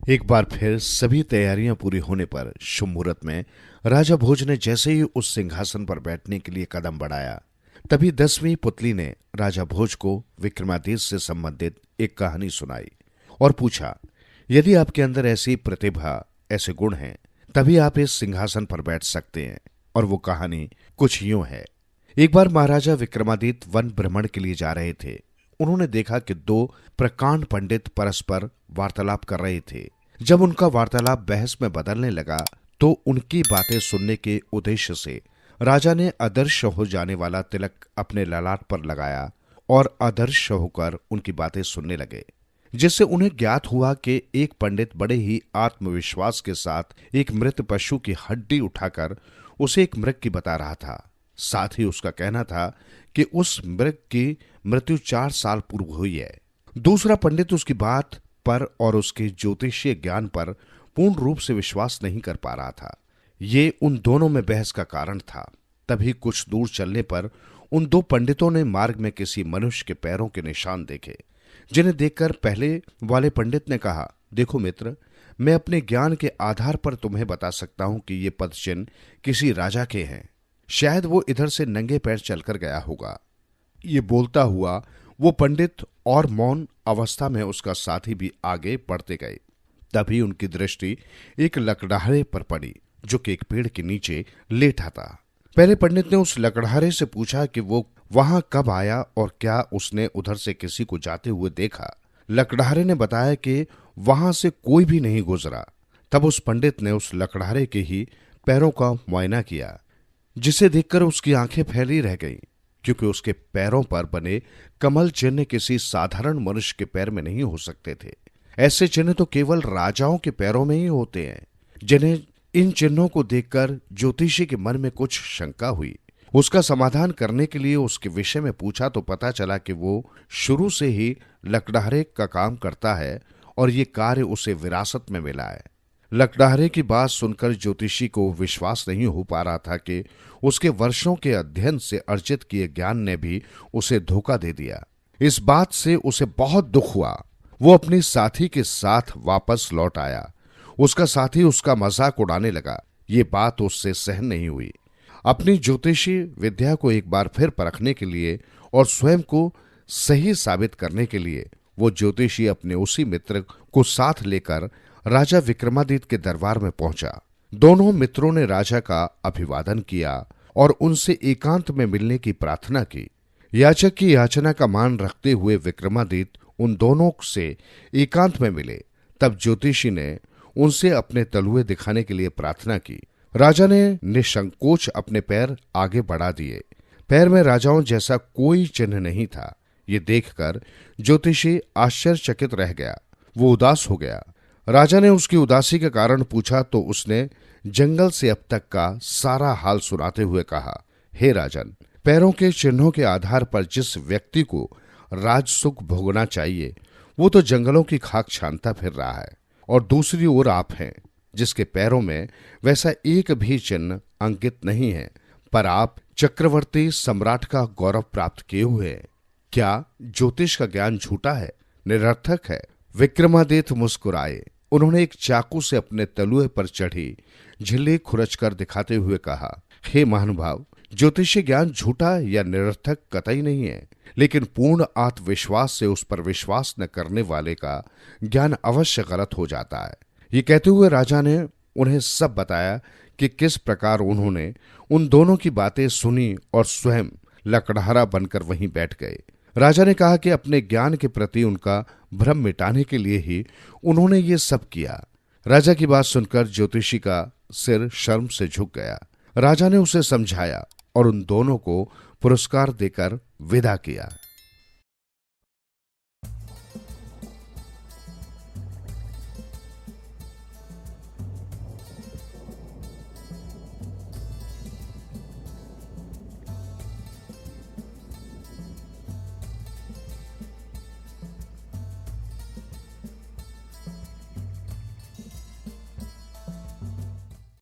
एक बार फिर सभी तैयारियां पूरी होने पर शुभ मुहूर्त में राजा भोज ने जैसे ही उस सिंहासन पर बैठने के लिए कदम बढ़ाया, तभी 10वीं पुतली ने राजा भोज को विक्रमादित्य से संबंधित एक कहानी सुनाई और पूछा, यदि आपके अंदर ऐसी प्रतिभा, ऐसे गुण हैं, तभी आप इस सिंहासन पर बैठ सकते हैं। और वो कहानी कुछ यूं है। एक बार महाराजा विक्रमादित्य वन भ्रमण के लिए जा रहे थे। उन्होंने देखा कि दो प्रकांड पंडित परस्पर वार्तालाप कर रहे थे। जब उनका वार्तालाप बहस में बदलने लगा तो उनकी बातें सुनने के उद्देश्य से राजा ने आदर्श हो जाने वाला तिलक अपने ललाट पर लगाया और आदर्श होकर उनकी बातें सुनने लगे, जिससे उन्हें ज्ञात हुआ कि एक पंडित बड़े ही आत्मविश्वास के साथ एक मृत पशु की हड्डी उठाकर उसे एक मृग की बता रहा था। साथ ही उसका कहना था कि उस मृग की मृत्यु 4 साल पूर्व हुई है। दूसरा पंडित उसकी बात पर और उसके ज्योतिषीय ज्ञान पर पूर्ण रूप से विश्वास नहीं कर पा रहा था। ये उन दोनों में बहस का कारण था। तभी कुछ दूर चलने पर उन दो पंडितों ने मार्ग में किसी मनुष्य के पैरों के निशान देखे, जिन्हें देखकर पहले वाले पंडित ने कहा, देखो मित्र, मैं अपने ज्ञान के आधार पर तुम्हें बता सकता हूं कि ये पदचिन्ह किसी राजा के हैं। शायद वो इधर से नंगे पैर चलकर गया होगा। ये बोलता हुआ वो पंडित और मौन अवस्था में उसका साथी भी आगे बढ़ते गए। तभी उनकी दृष्टि एक लकड़हारे पर पड़ी जो कि एक पेड़ के नीचे लेटा था। पहले पंडित ने उस लकड़हारे से पूछा कि वो वहां कब आया और क्या उसने उधर से किसी को जाते हुए देखा। लकड़हारे ने बताया कि वहां से कोई भी नहीं गुजरा। तब उस पंडित ने उस लकड़हारे के ही पैरों का मुआयना किया, जिसे देखकर उसकी आंखें फैली रह गईं, क्योंकि उसके पैरों पर बने कमल चिन्ह किसी साधारण मनुष्य के पैर में नहीं हो सकते थे। ऐसे चिन्ह तो केवल राजाओं के पैरों में ही होते हैं। जिन्हें इन चिन्हों को देखकर ज्योतिषी के मन में कुछ शंका हुई। उसका समाधान करने के लिए उसके विषय में पूछा तो पता चला कि वो शुरू से ही लकड़हारे का काम करता है और ये कार्य उसे विरासत में मिला है। लकड़हारे की बात सुनकर ज्योतिषी को विश्वास नहीं हो पा रहा था कि उसके वर्षों के अध्ययन से अर्जित किए ज्ञान ने भी उसे धोखा दे दिया। इस बात से उसे बहुत दुख हुआ। वो अपनी साथी के साथ वापस लौट आया। उसका साथी उसका मजाक उड़ाने लगा। ये बात उससे सहन नहीं हुई। अपनी ज्योतिषी विद्या को एक बार फिर परखने के लिए और स्वयं को सही साबित करने के लिए वो ज्योतिषी अपने उसी मित्र को साथ लेकर राजा विक्रमादित्य के दरबार में पहुंचा। दोनों मित्रों ने राजा का अभिवादन किया और उनसे एकांत में मिलने की प्रार्थना की। याचक की याचना का मान रखते हुए विक्रमादित्य उन दोनों से एकांत में मिले। तब ज्योतिषी ने उनसे अपने तलुए दिखाने के लिए प्रार्थना की। राजा ने निसंकोच अपने पैर आगे बढ़ा दिए। पैर में राजाओं जैसा कोई चिन्ह नहीं था। ये देखकर ज्योतिषी आश्चर्यचकित रह गया। वो उदास हो गया। राजा ने उसकी उदासी के कारण पूछा तो उसने जंगल से अब तक का सारा हाल सुनाते हुए कहा, हे राजन, पैरों के चिन्हों के आधार पर जिस व्यक्ति को राजसुख भोगना चाहिए वो तो जंगलों की खाक छानता फिर रहा है, और दूसरी ओर आप हैं जिसके पैरों में वैसा एक भी चिन्ह अंकित नहीं है, पर आप चक्रवर्ती सम्राट का गौरव प्राप्त किए हुए हैं। क्या ज्योतिष का ज्ञान झूठा है, निरर्थक है? विक्रमादित्य मुस्कुराए। उन्होंने एक चाकू से अपने तलुए पर चढ़ी झिल्ली खुरच कर दिखाते हुए कहा, हे महानुभाव, ज्योतिषी ज्ञान झूठा या निरर्थक कतई नहीं है, लेकिन पूर्ण आत्मविश्वास से उस पर विश्वास न करने वाले का ज्ञान अवश्य गलत हो जाता है। ये कहते हुए राजा ने उन्हें सब बताया कि किस प्रकार उन्होंने उन दोनों की बातें सुनी और स्वयं लकड़हारा बनकर वहीं बैठ गए। राजा ने कहा कि अपने ज्ञान के प्रति उनका भ्रम मिटाने के लिए ही उन्होंने ये सब किया। राजा की बात सुनकर ज्योतिषी का सिर शर्म से झुक गया। राजा ने उसे समझाया और उन दोनों को पुरस्कार देकर विदा किया।